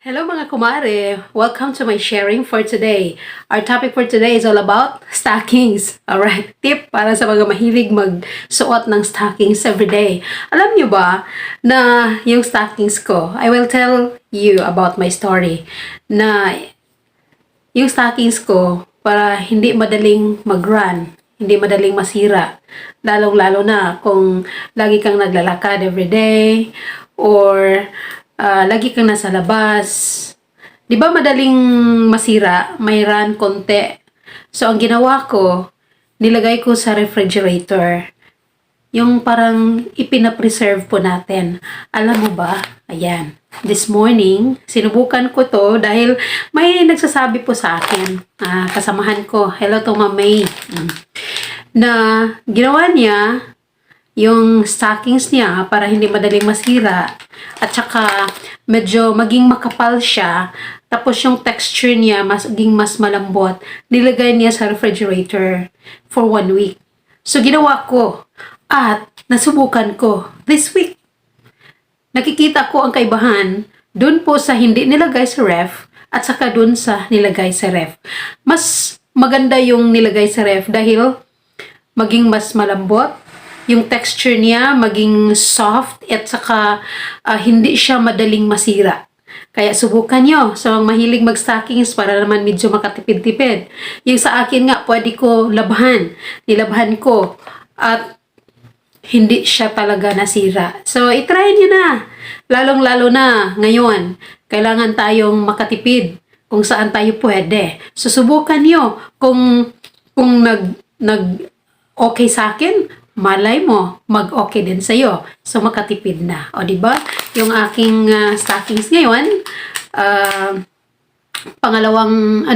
Hello mga kumare! Welcome to my sharing for today. Our topic for today is all about stockings. Alright, tip para sa mga mahilig magsuot ng stockings everyday. Alam niyo ba na yung stockings ko, I will tell you about my story, na yung stockings ko para hindi madaling mag-run, hindi madaling masira. Lalong-lalo na kung lagi kang naglalakad everyday or lagi kang nasa labas. 'Di ba madaling masira, may run konti. So ang ginawa ko, nilagay ko sa refrigerator. Yung parang ipina-preserve po natin. Alam mo ba? Ayan. This morning, sinubukan ko to dahil may nagsasabi po sa akin, kasamahan ko, hello to Ma'am May, na ginawa niya yung stockings niya para hindi madaling masira at saka medyo maging makapal siya, tapos yung texture niya maging mas malambot, nilagay niya sa refrigerator for 1 week. So ginawa ko at nasubukan ko this week. Nakikita ko ang kaibahan dun po sa hindi nilagay sa ref at saka dun sa nilagay sa ref. Mas maganda yung nilagay sa ref dahil maging mas malambot, yung texture niya maging soft at saka hindi siya madaling masira. Kaya subukan nyo sa mga mahilig mag-stockings para naman medyo makatipid-tipid. Yung sa akin nga, pwede ko labhan. Nilabhan ko at hindi siya talaga nasira. So, itry nyo na. Lalong-lalo na ngayon, kailangan tayong makatipid kung saan tayo pwede. So, subukan nyo kung okay sa akin, malay mo, mag-okay din sa'yo. So, makatipid na. O, diba? Yung aking stockings ngayon, pangalawang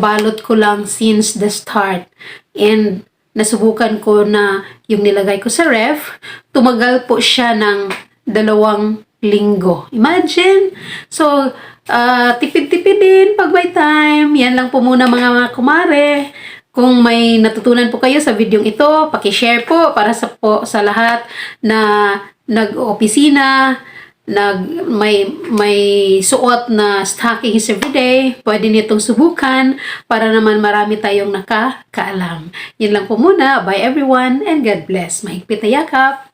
balot ko lang since the start. And, nasubukan ko na yung nilagay ko sa ref, tumagal po siya ng 2 linggo. Imagine! So, tipid-tipid din pag may time. Yan lang po muna mga kumare. Kung may natutunan po kayo sa videong ito, paki-share po para sa lahat na nag-opisina, may suot na stockings everyday. Pwede nitong subukan para naman marami tayong nakakaalam. Yun lang po muna. Bye everyone and God bless. Mahigpit na yakap!